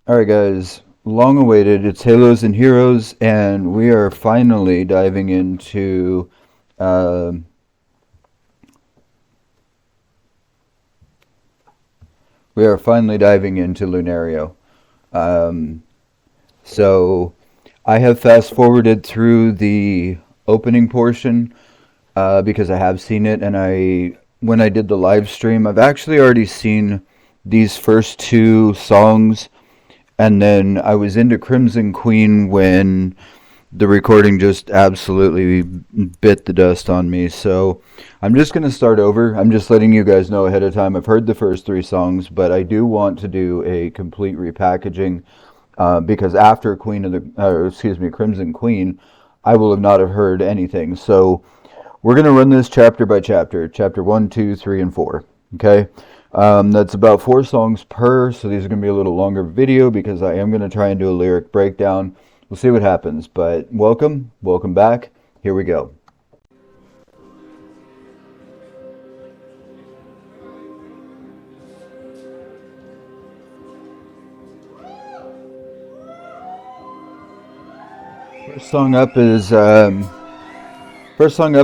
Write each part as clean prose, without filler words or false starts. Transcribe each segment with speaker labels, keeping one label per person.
Speaker 1: Alright guys, long awaited, it's Halos and Heroes, and we are finally diving into uh, Lunario. Um, so I have fast forwarded through the opening portion because I have seen it, and when I did the live stream, I've actually already seen these first two songs, and then I was into Crimson Queen when the recording just absolutely bit the dust on me. So I'm just going to start over. I'm just letting you guys know ahead of time. I've heard the first three songs, but I do want to do a complete repackaging because after Crimson Queen, I will have not have heard anything. So we're going to run this chapter by chapter, chapter 1, 2, 3, and 4. Okay? That's about 4 songs per, so these are going to be a little longer video because I am going to try and do a lyric breakdown. We'll see what happens, but welcome back. Here we go. First song up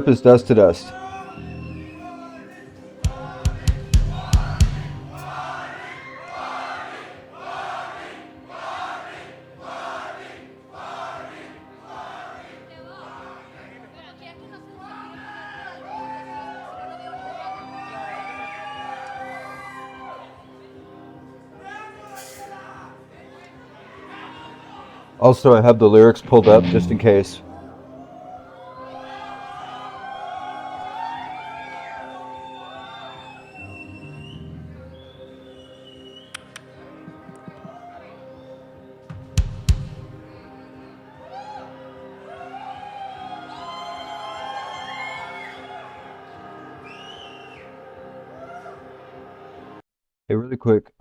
Speaker 1: is Dust to Dust. Also, I have the lyrics pulled up just in case. Hey, really quick,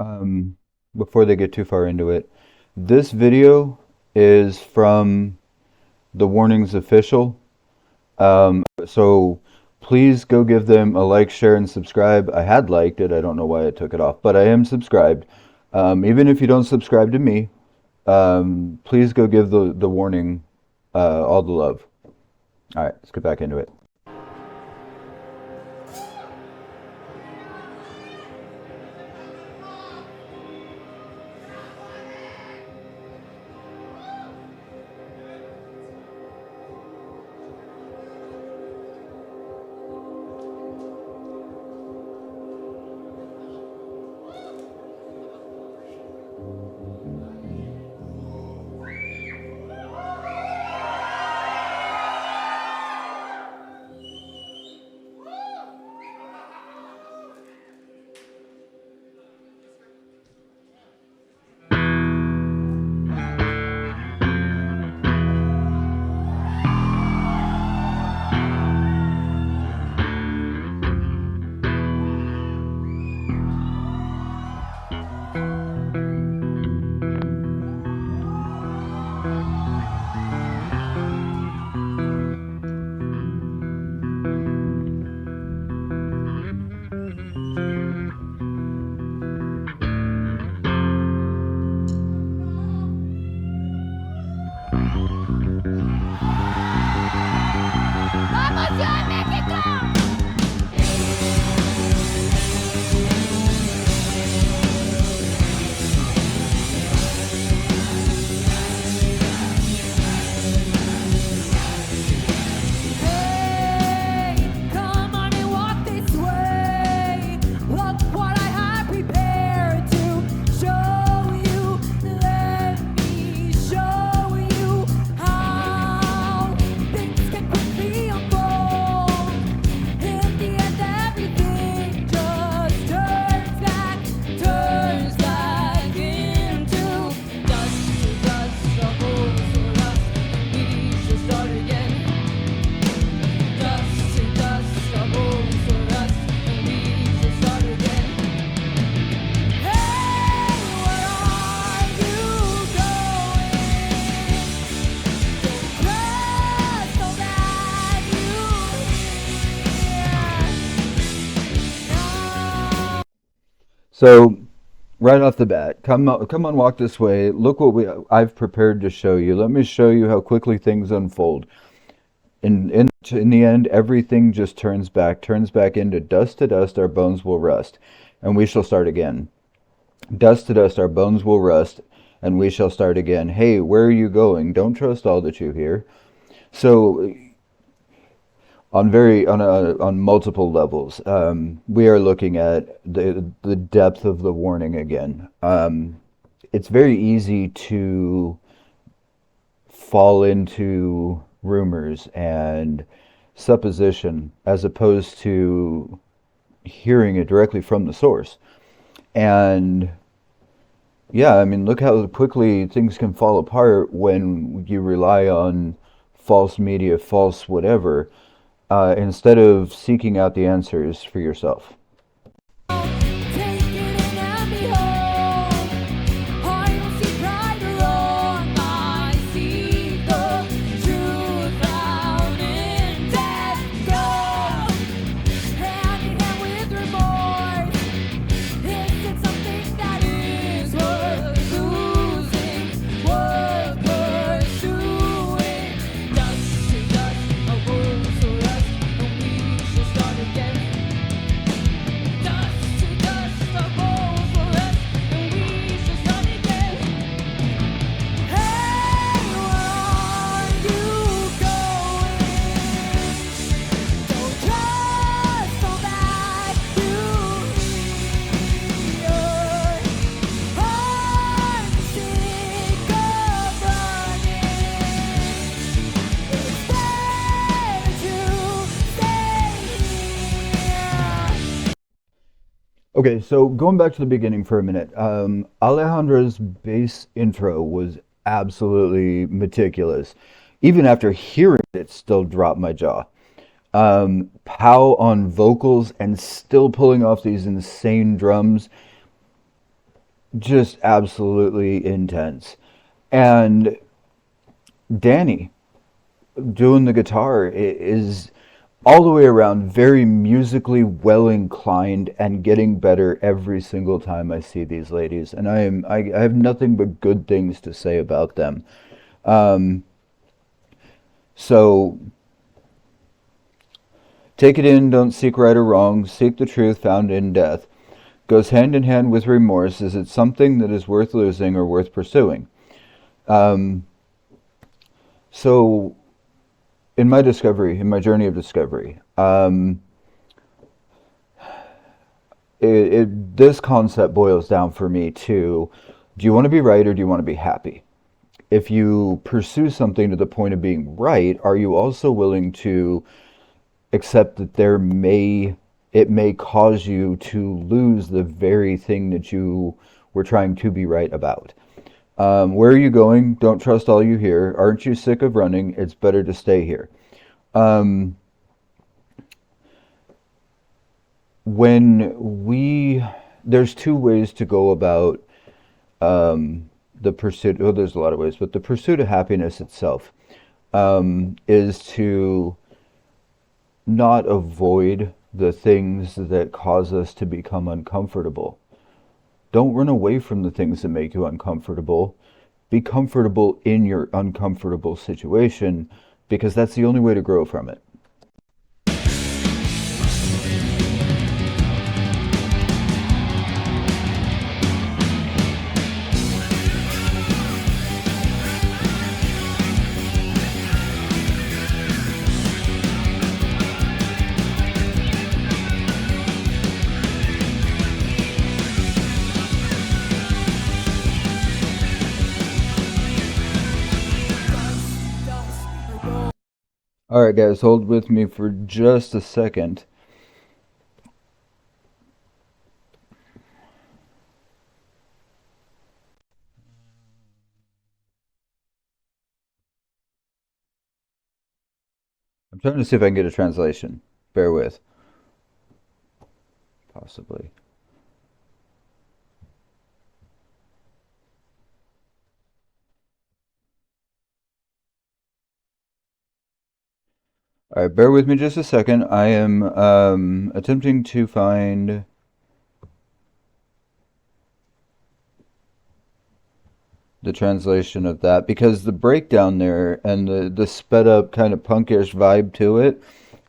Speaker 1: before they get too far into it, this video is from the Warnings official. So please go give them a like, share, and subscribe. I had liked it. I don't know why I took it off, but I am subscribed. Even if you don't subscribe to me, please go give the Warning all the love. All right, let's get back into it. So right off the bat. Come on, walk this way. Look what I've prepared to show you. Let me show you how quickly things unfold. In the end, everything just turns back into dust to dust. Our bones will rust, and we shall start again. Dust to dust, our bones will rust, and we shall start again. Hey, where are you going? Don't trust all that you hear. So on multiple levels. We are looking at the depth of the warning again. It's very easy to fall into rumors and supposition as opposed to hearing it directly from the source. And yeah, I mean, look how quickly things can fall apart when you rely on false media, false whatever, instead of seeking out the answers for yourself. Okay, so going back to the beginning for a minute, Alejandra's bass intro was absolutely meticulous. Even after hearing it, it still dropped my jaw. Pow on vocals and still pulling off these insane drums, just absolutely intense. And Danny doing the guitar is all the way around very musically well inclined and getting better every single time I see these ladies, and I have nothing but good things to say about them. Um, so take it in, don't seek right or wrong, seek the truth found in death. Goes hand in hand with remorse. Is it something that is worth losing or worth pursuing? Um, so in my discovery, in my journey of discovery, this concept boils down for me to: do you want to be right or do you want to be happy? If you pursue something to the point of being right, are you also willing to accept that it may cause you to lose the very thing that you were trying to be right about? Where are you going? Don't trust all you hear. Aren't you sick of running? It's better to stay here. Um, when we There's two ways to go about the pursuit. Well, there's a lot of ways, but the pursuit of happiness itself is to not avoid the things that cause us to become uncomfortable. Don't run away from the things that make you uncomfortable. Be comfortable in your uncomfortable situation, because that's the only way to grow from it. All right, guys, hold with me for just a second. I'm trying to see if I can get a translation. Bear with. Possibly. All right, bear with me just a second. I am attempting to find the translation of that because the breakdown there and the sped up kind of punkish vibe to it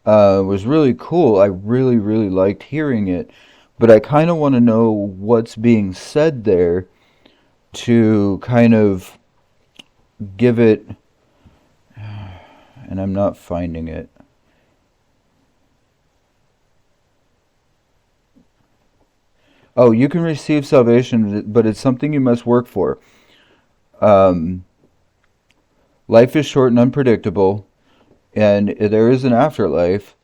Speaker 1: was really cool. I really, really liked hearing it, but I kind of want to know what's being said there to kind of give it, and I'm not finding it. Oh, you can receive salvation, but it's something you must work for. Um, Life is short and unpredictable, and there is an afterlife.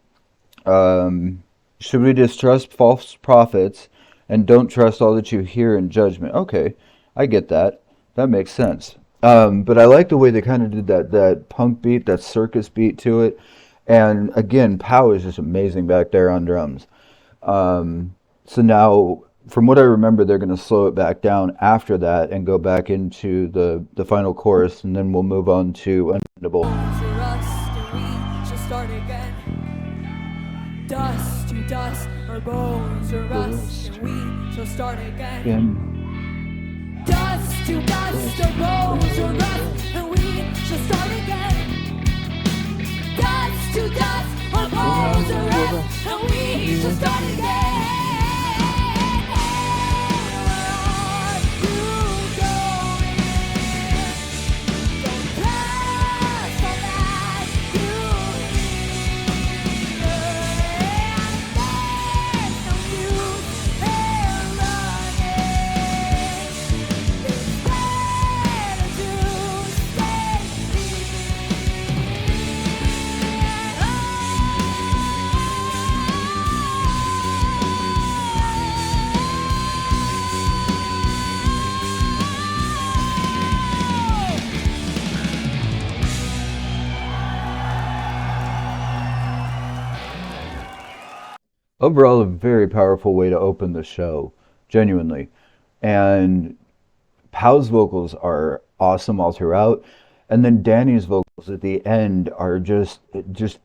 Speaker 1: Um, should we distrust false prophets and don't trust all that you hear in judgment? Okay, I get that. That makes sense. But I like the way they kind of did that punk beat, that circus beat to it. And again, Pow is just amazing back there on drums. So now, from what I remember, they're going to slow it back down after that and go back into the final chorus, and then we'll move on to Unmendable.
Speaker 2: Dust to dust, our bones are rust, and we shall start again. Dust to dust, our bones are rust, and we shall start again. Dust to dust, our bones are rust, and we shall start again.
Speaker 1: Overall, a very powerful way to open the show, genuinely. And Pow's vocals are awesome all throughout, and then Danny's vocals at the end are just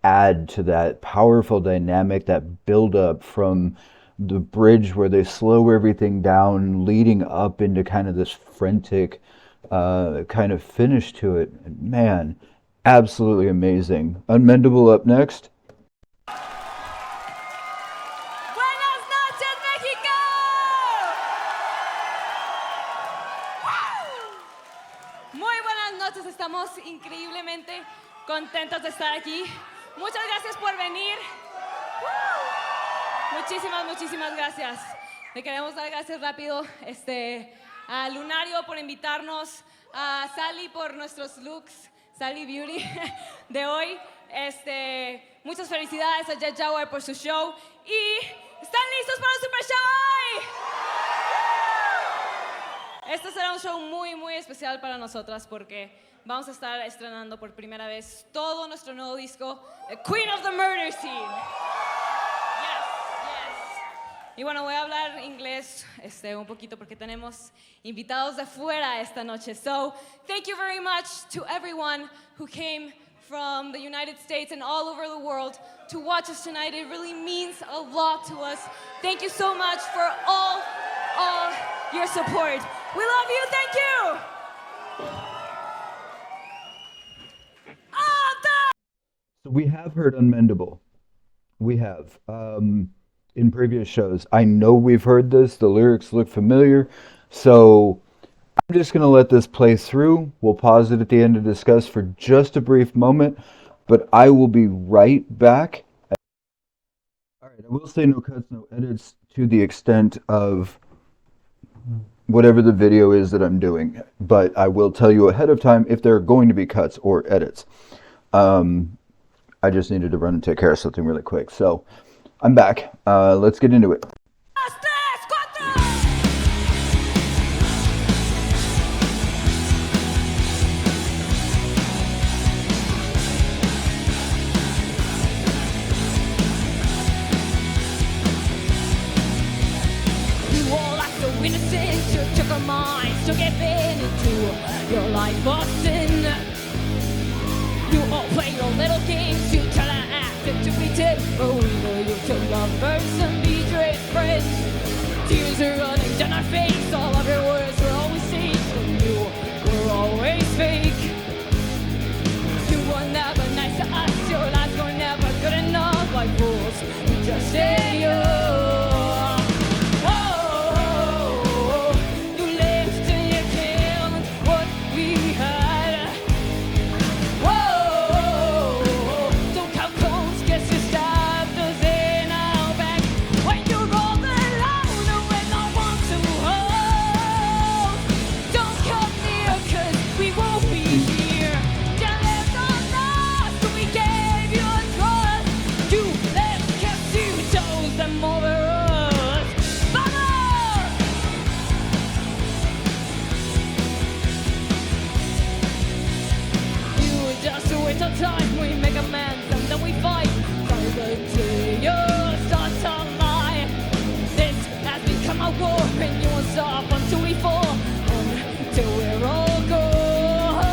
Speaker 1: add to that powerful dynamic, that build up from the bridge where they slow everything down, leading up into kind of this frantic kind of finish to it. Man, absolutely amazing. Unmendable up next.
Speaker 2: Buenas noches, México. Muy buenas noches, estamos increíblemente contentos de estar aquí. Muchas gracias por venir. Muchísimas gracias. Le queremos dar gracias rápido a Lunario por invitarnos, a Sally por nuestros looks, Sally Beauty de hoy. Muchas felicidades a Jet Jaguar por su show. ¿Y están listos para el Super Show hoy? Este será un show muy especial para nosotras porque vamos a estar estrenando por primera vez todo nuestro nuevo disco, The Queen of the Murder Scene. Y bueno, voy a hablar inglés un poquito porque tenemos invitados de fuera esta noche. So, thank you very much to everyone who came from the United States and all over the world to watch us tonight. It really means a lot to us. Thank you so much for all your support. We love you. Thank you.
Speaker 1: So we have heard Unmendable. We have. In previous shows. I know we've heard this. The lyrics look familiar. So I'm just going to let this play through. We'll pause it at the end to discuss for just a brief moment. But I will be right back. All right, I will say no cuts, no edits to the extent of whatever the video is that I'm doing. But I will tell you ahead of time if there are going to be cuts or edits. I just needed to run and take care of something really quick. So I'm back. Let's get into it.
Speaker 2: You all act so innocent, you took our minds to get into your life, Boston. You all play your little games, you try to act and to pretend. Oh, no, you kill lovers and betray friends. Tears are running down our face, all of your words were always safe when you were we make amends, and then we fight. Till the day you start to lie. This has become a war, and you won't stop until we fall, until we're all gone.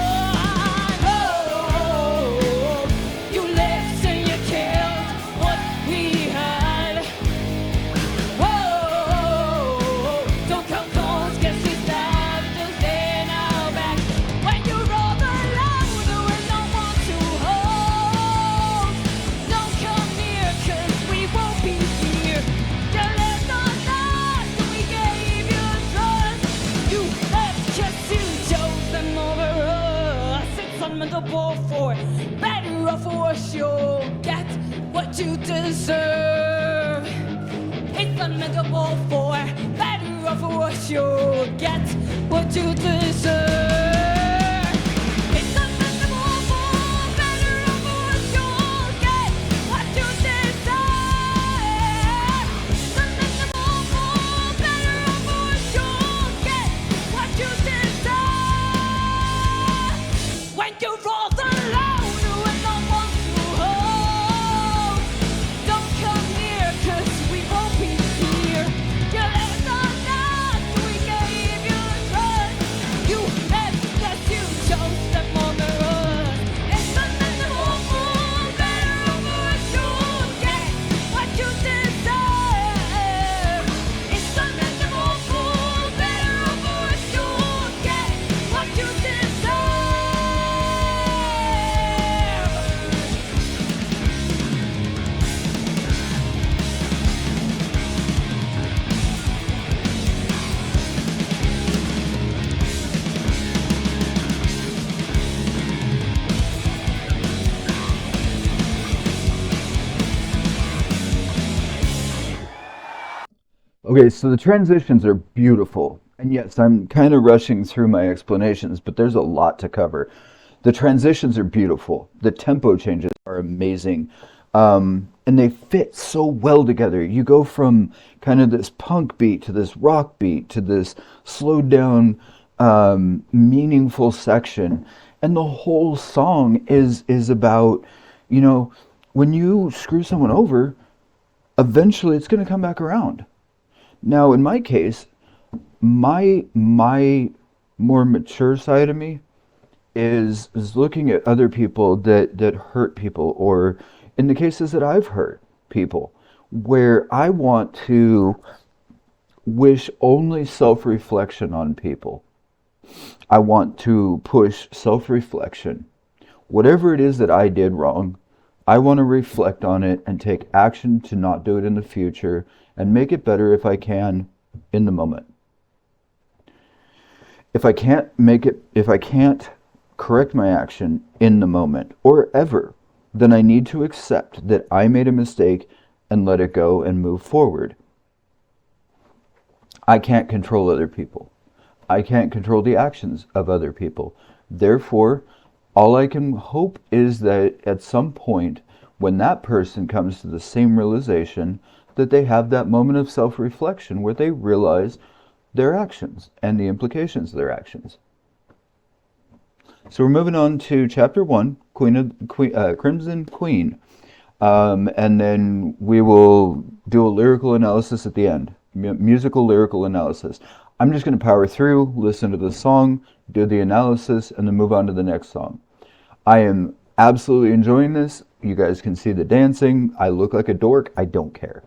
Speaker 2: Oh, you left and you killed what we had. Oh, don't come close, guess we stabbed us in our back. When you roll the louder with no one to hold, don't come near, 'cause we won't be here. You left on us, and we gave you trust. You left 'cause you chose them over us. It's unmendable for better or for worse. You'll get what you deserve. It's unmendable for better or for worse. You'll get what you deserve. It's unmendable for better or for worse. You'll get what you deserve. It's unmendable for better or for worse. You'll get what you deserve. When you roll the louder and no one to hold, don't come near, 'cause we won't be here. You left on us, we gave you trust. You left 'cause you chose them over us. It's unmendable for better or for worse. You'll get what you deserve. It's unmendable for better or for worse. You'll get what you deserve.
Speaker 1: Okay, so the transitions are beautiful. And yes, I'm kind of rushing through my explanations, but there's a lot to cover. The transitions are beautiful. The tempo changes are amazing. And they fit so well together. You go from kind of this punk beat to this rock beat to this slowed down, meaningful section. And the whole song is about, you know, when you screw someone over, eventually it's going to come back around. Now, in my case, my more mature side of me is looking at other people that hurt people, or in the cases that I've hurt people, where I want to wish only self-reflection on people. I want to push self-reflection. Whatever it is that I did wrong, I want to reflect on it and take action to not do it in the future and make it better if I can in the moment. If I can't correct my action in the moment or ever, then I need to accept that I made a mistake and let it go and move forward. I can't control other people. I can't control the actions of other people. Therefore, all I can hope is that at some point, when that person comes to the same realization, that they have that moment of self-reflection where they realize their actions and the implications of their actions. So we're moving on to chapter 1, Crimson Queen. And then we will do a lyrical analysis at the end, musical lyrical analysis. I'm just going to power through, listen to the song, do the analysis, and then move on to the next song. I am absolutely enjoying this. You guys can see the dancing. I look like a dork. I don't care.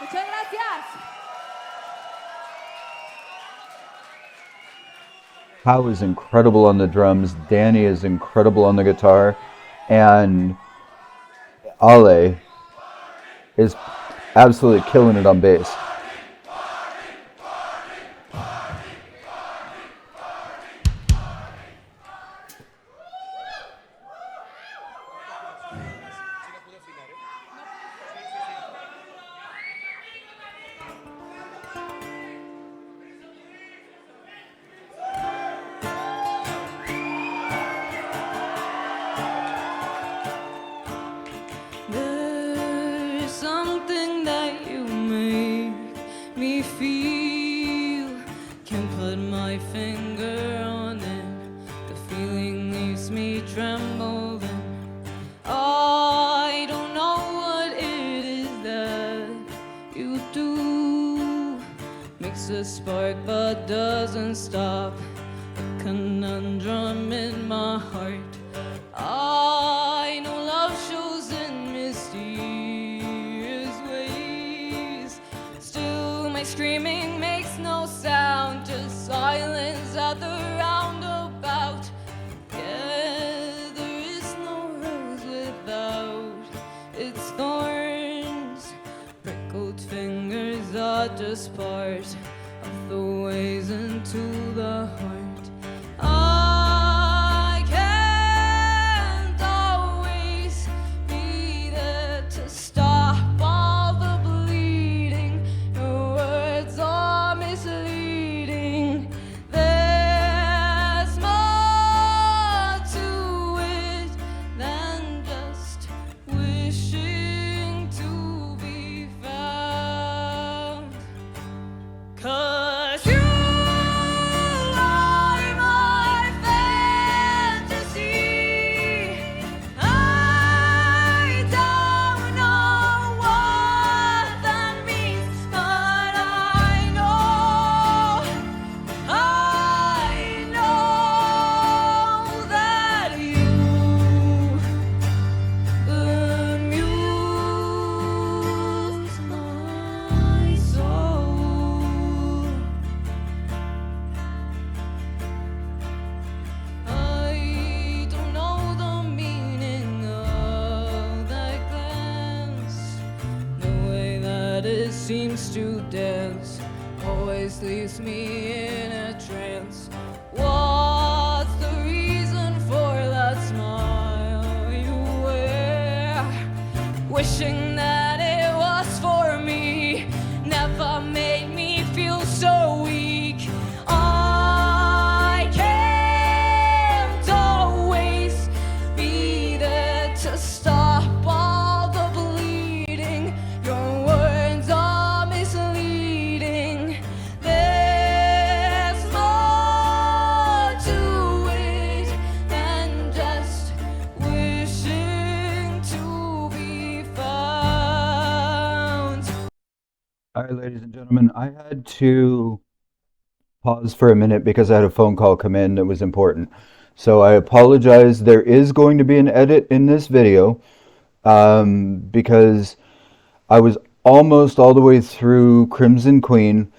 Speaker 2: Muchas gracias.
Speaker 1: Howe is incredible on the drums. Danny is incredible on the guitar. And Ale is absolutely killing it on bass.
Speaker 2: There's something that you made It's a spark that doesn't stop, a conundrum in my heart. I know love shows in mysterious ways. Still, my screaming makes no sound, just silence at the roundabout. Yeah, there is no rose without its thorns. Prickled fingers are just part of the ways into the heart. I can't always be there to stop all the bleeding. Your words are misleading. There's more to it than just wishing to be found. 'Cause you are my fantasy. I don't know what that means, but I know that you amuse my soul. I don't know the meaning of that glance. The way that it seems to dance always leaves me in a trance. What's the reason for that smile you wear? Wishing that it was for me never made me feel so weak. I can't always be there to stop all the bleeding. Your words are misleading. There's more to it than just wishing to be found.
Speaker 1: All right, ladies and gentlemen, I had to pause for a minute because I had a phone call come in that was important. So I apologize. There is going to be an edit in this video because I was almost all the way through Crimson Queen,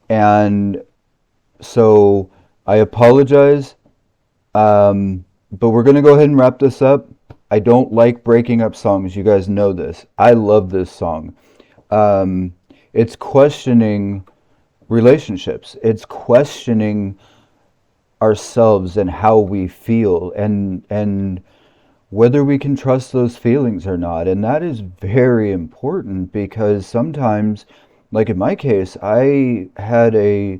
Speaker 1: and so I apologize. But we're going to go ahead and wrap this up. I don't like breaking up songs. You guys know this. I love this song. It's questioning relationships. It's questioning ourselves and how we feel, and whether we can trust those feelings or not. And that is very important because sometimes, like in my case, I've had a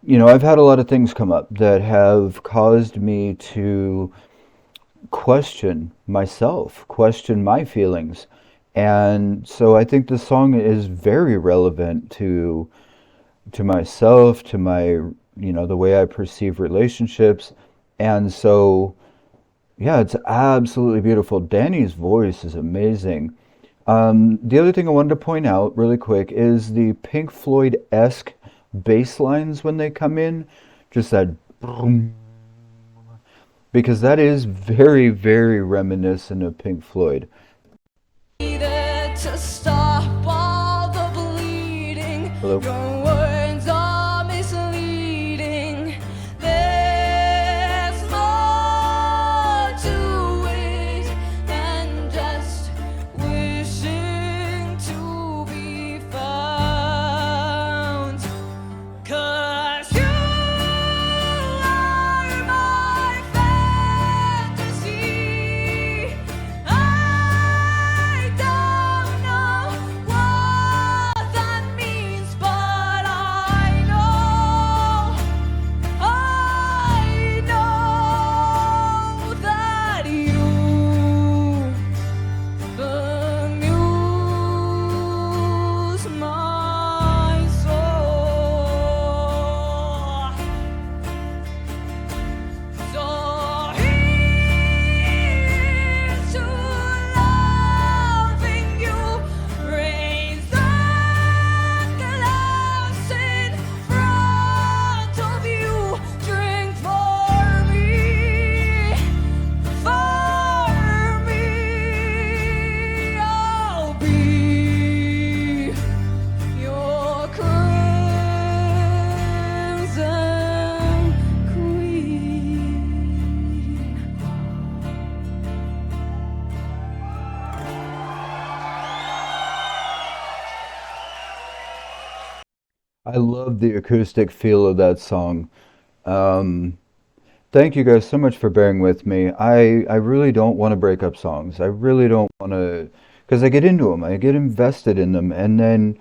Speaker 1: lot of things come up that have caused me to question myself, question my feelings. And so I think this song is very relevant to myself, to my, the way I perceive relationships. And so, yeah, it's absolutely beautiful. Danny's voice is amazing. The other thing I wanted to point out really quick is the Pink Floyd-esque bass lines when they come in, just that boom, because that is very, very reminiscent of Pink Floyd.
Speaker 2: To stop all the bleeding.
Speaker 1: Hello?
Speaker 2: Your words are misleading. There's more to it than just wishing to be found. 'Cause you are my fantasy. I don't know what that means, but I
Speaker 1: I love the acoustic feel of that song. Um, Thank you guys so much for bearing with me. I really don't want to break up songs. I really don't want to, because I get into them. I get invested in them, and then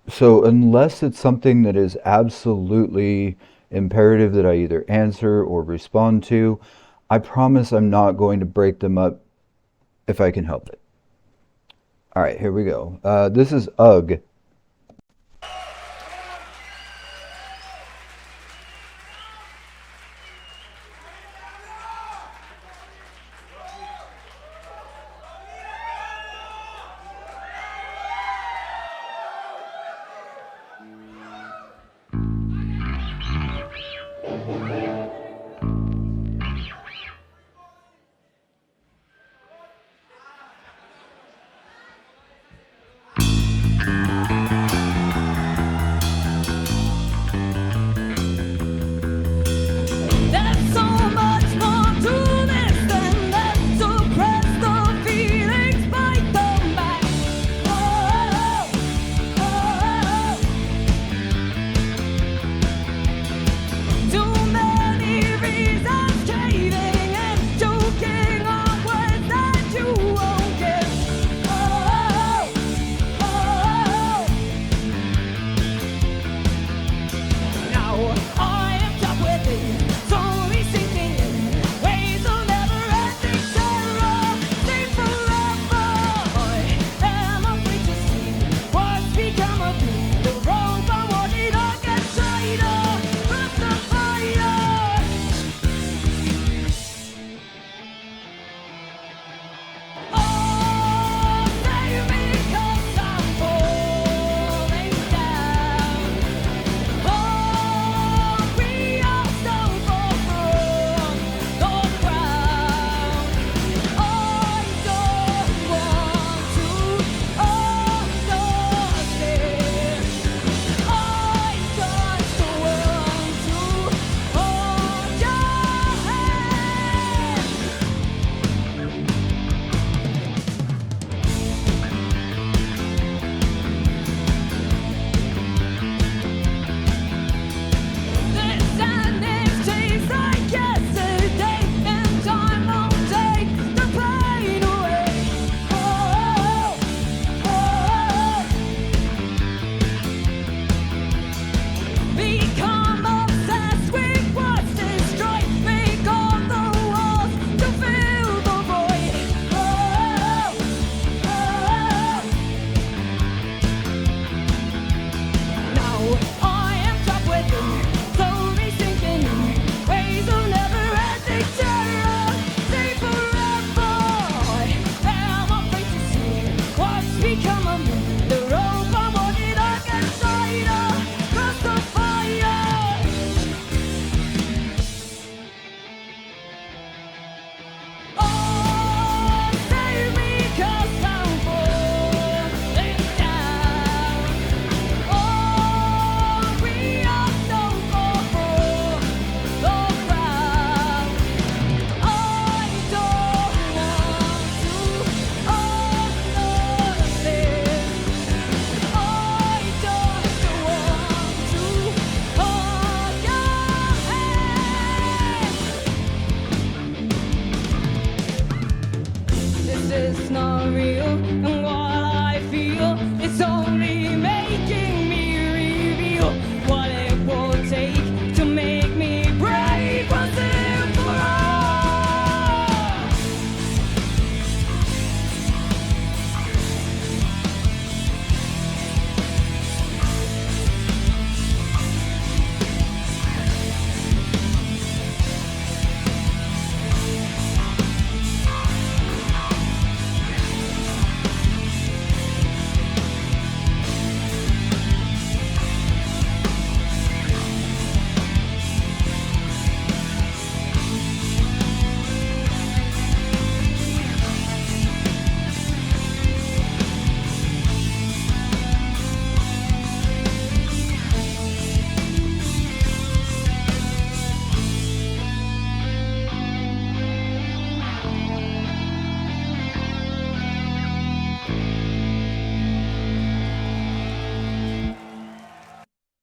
Speaker 1: so unless it's something that is absolutely imperative that I either answer or respond to, I promise I'm not going to break them up if I can help it. All right, here we go. This is UG.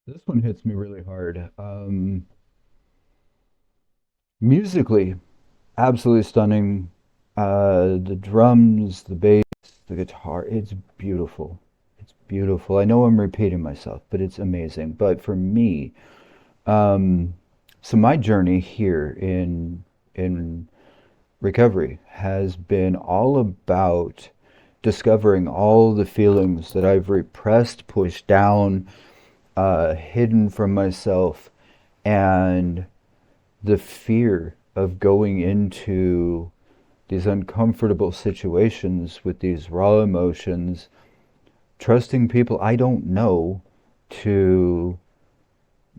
Speaker 1: This one hits me really hard. Musically, absolutely stunning. The drums, the bass, the guitar, it's beautiful. It's beautiful. I know I'm repeating myself, but it's amazing. But for me, um, so my journey here in recovery has been all about discovering all the feelings that I've repressed, pushed down, hidden from myself, and the fear of going into these uncomfortable situations with these raw emotions, trusting people I don't know to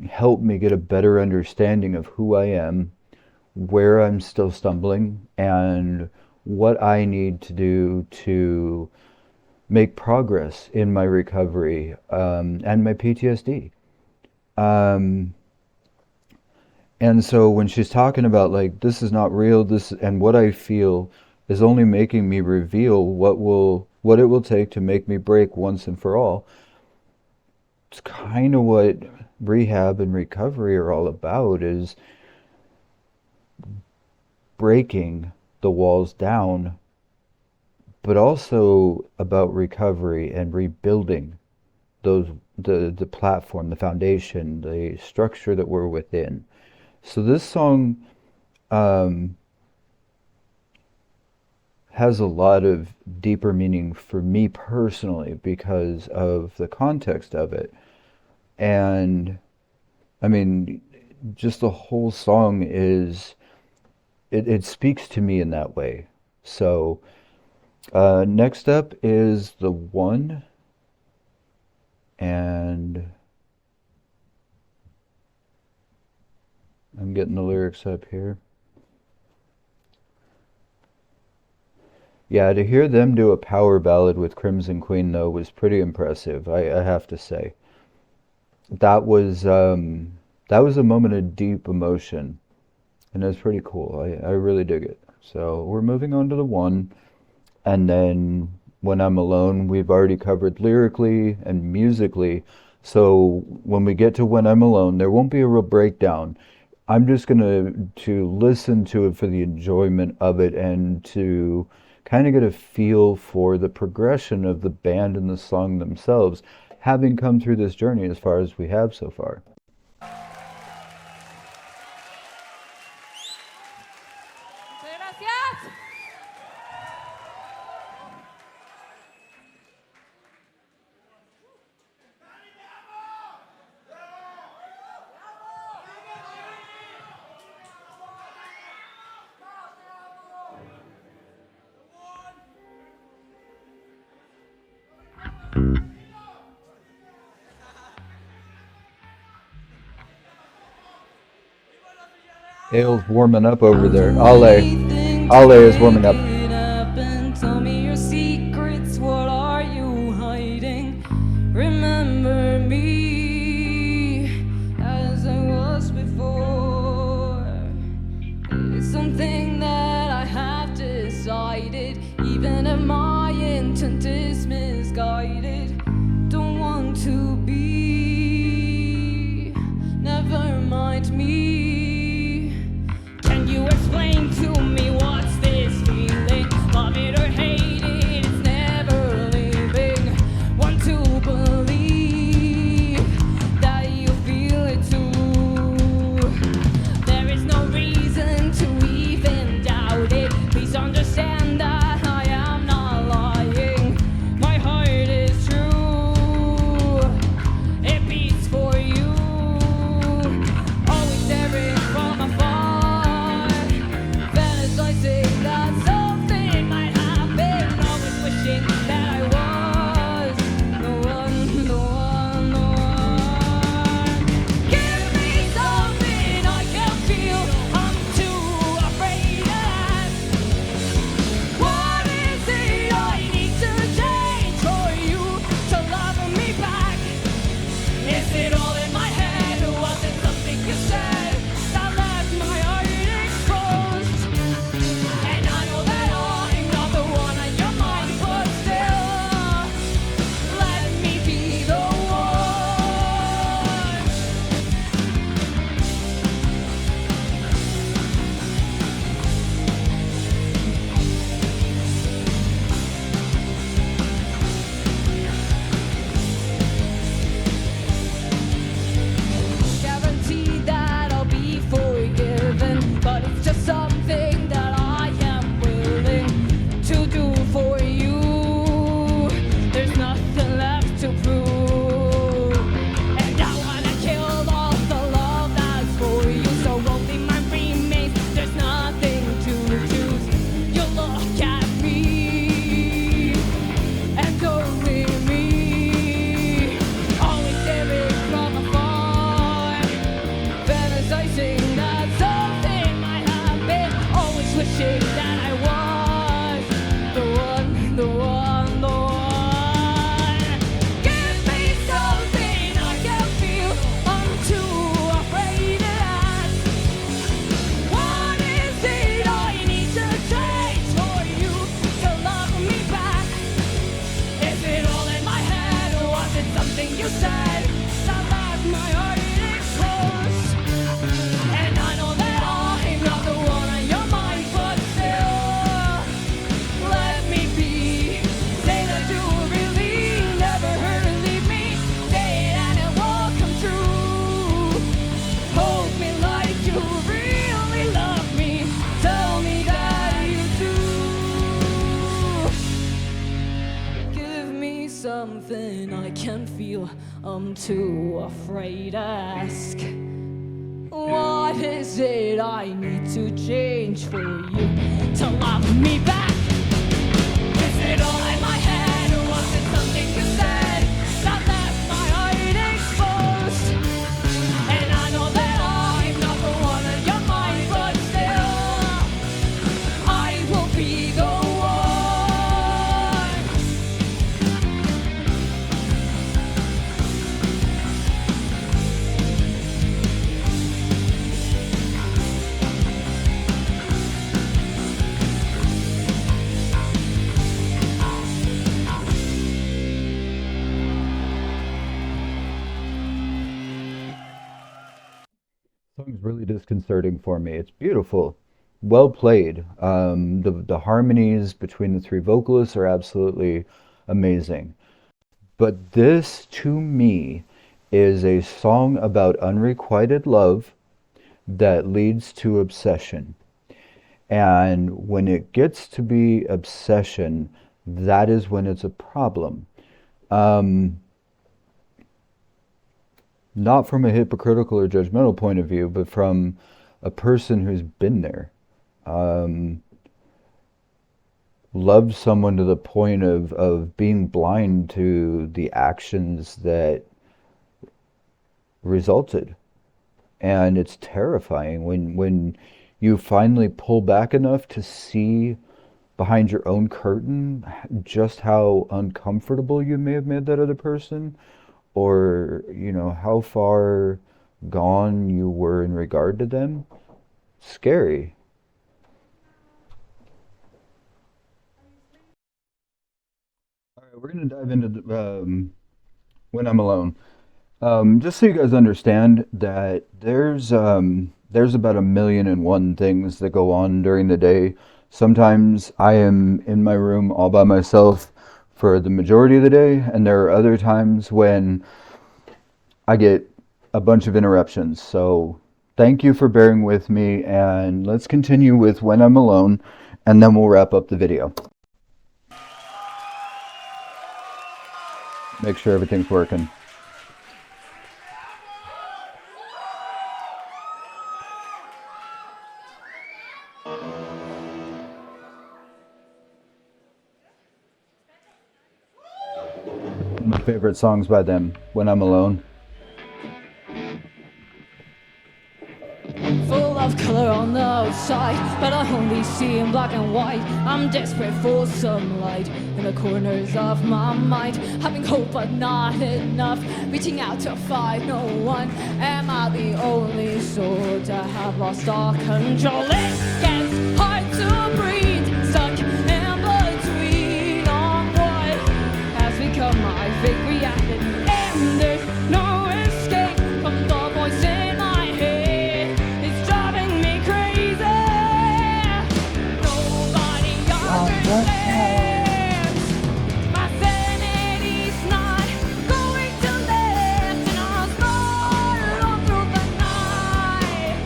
Speaker 1: help me get a better understanding of who I am, where I'm still stumbling, and what I need to do to make progress in my recovery and my PTSD. Um, and so when she's talking about like this is not real, this and what I feel is only making me reveal what it will take to make me break once and for all. It's kind of what rehab and recovery are all about is breaking the walls down, but also about recovery and rebuilding those the platform, the foundation, the structure that we're within. So this song um, has a lot of deeper meaning for me personally because of the context of it. And I mean, just the whole song is it speaks to me in that way. So next up is the one, and I'm getting the lyrics up here. Yeah, to hear them do a power ballad with Crimson Queen though was pretty impressive. I have to say that was a moment of deep emotion, and it's pretty cool. I really dig it. So we're moving on to the one, and then when I'm alone, we've already covered lyrically and musically. So when we get to when I'm alone, there won't be a real breakdown. I'm just gonna to listen to it for the enjoyment of it and to kind of get a feel for the progression of the band and the song themselves, having come through this journey as far as we have so far.
Speaker 2: Muchas gracias.
Speaker 1: Ale's warming up over there.
Speaker 2: Anything to
Speaker 1: Ale is warming up.
Speaker 2: it up and tell me your secrets. What are you hiding? Remember me as I was before. It's something that I have decided, even if my intent is misguided. Don't want to be. Never mind me. Can you explain to me what's this feeling? Love it or hate it, it's never leaving. Want to believe that you feel it too. There is no reason to even doubt it. Please understand that I am not lying. My heart is true. It beats for you. Always there and feel I'm too afraid to ask. What is it I need to change for you to love me back? Is it all in my head, or was it something you said that left my heart exposed? And I know that I'm not the one on your mind, but still, I will be the one.
Speaker 1: Song's really disconcerting for me. It's beautiful, well played. The harmonies between the three vocalists are absolutely amazing. But this, to me, is a song about unrequited love that leads to obsession. And when it gets to be obsession, that is when it's a problem. Um, Not from a hypocritical or judgmental point of view, but from a person who's been there. Um, Loved someone to the point of being blind to the actions that resulted. And it's terrifying when you finally pull back enough to see behind your own curtain just how uncomfortable you may have made that other person, or how far gone you were in regard to them. Scary. All right, we're gonna dive into When I'm Alone. Just so you guys understand that there's about 1,000,001 things that go on during the day. Sometimes I am in my room all by myself for the majority of the day, and there are other times when I get a bunch of interruptions. So thank you for bearing with me, and let's continue with When I'm Alone, and then we'll wrap up the video. Make sure everything's working. My favorite songs by them, When I'm Alone.
Speaker 2: Full of color on the outside, but I only see in black and white. I'm desperate for some light in the corners of my mind, having hope but not enough, reaching out to find no one. Am I the only soul to have lost all control? It gets hard to breathe, stuck in between on what has become my fake reality, and there's no escape from the voice in my head. It's driving me crazy. Nobody understands. My sanity's not going to last, and I'll start on through the night.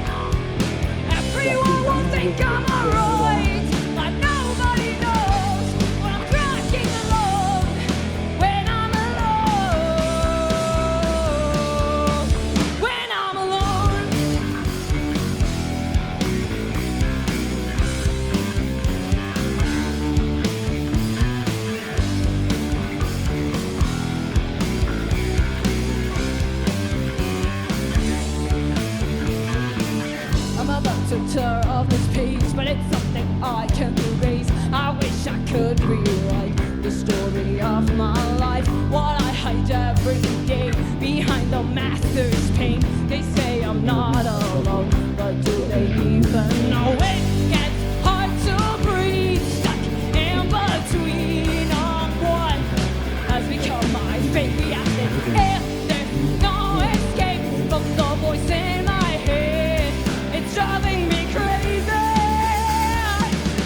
Speaker 2: Everyone will think I'm alright, but nobody knows what I'm cracking alone when I'm alone. When I'm alone. I'm about to tear off this page, but it's something I can't erase. I wish I could rewrite the story of my life. What I hide every day behind the master's pain. They say I'm not alone, but do they even know? It gets hard to breathe, stuck in between on what has become my fate reality. If there's no escape from the voice in my head, it's driving me crazy.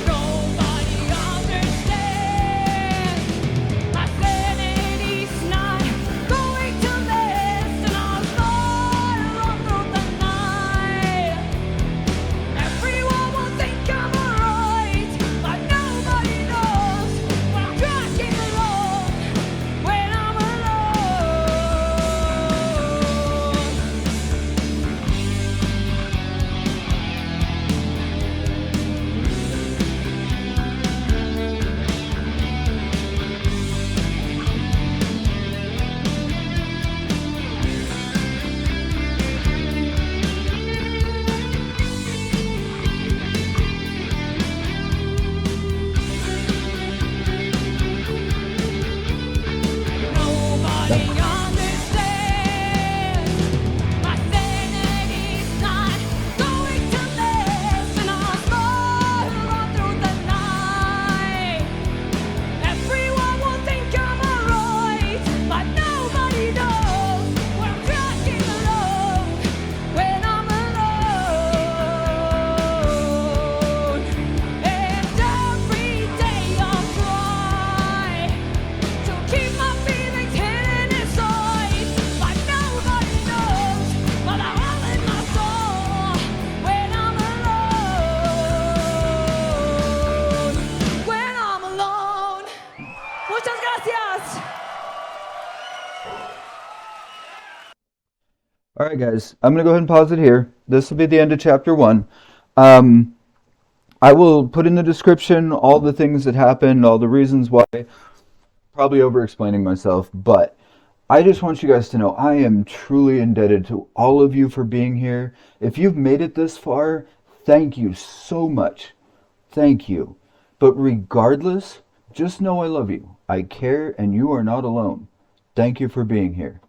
Speaker 2: Nobody understands.
Speaker 1: All right, guys, I'm going to go ahead and pause it here. This will be the end of chapter one. Um, I will put in the description all the things that happened, all the reasons why, probably over explaining myself, but I just want you guys to know I am truly indebted to all of you for being here. If you've made it this far, thank you so much. Thank you. But regardless, just know I love you. I care and you are not alone. Thank you for being here.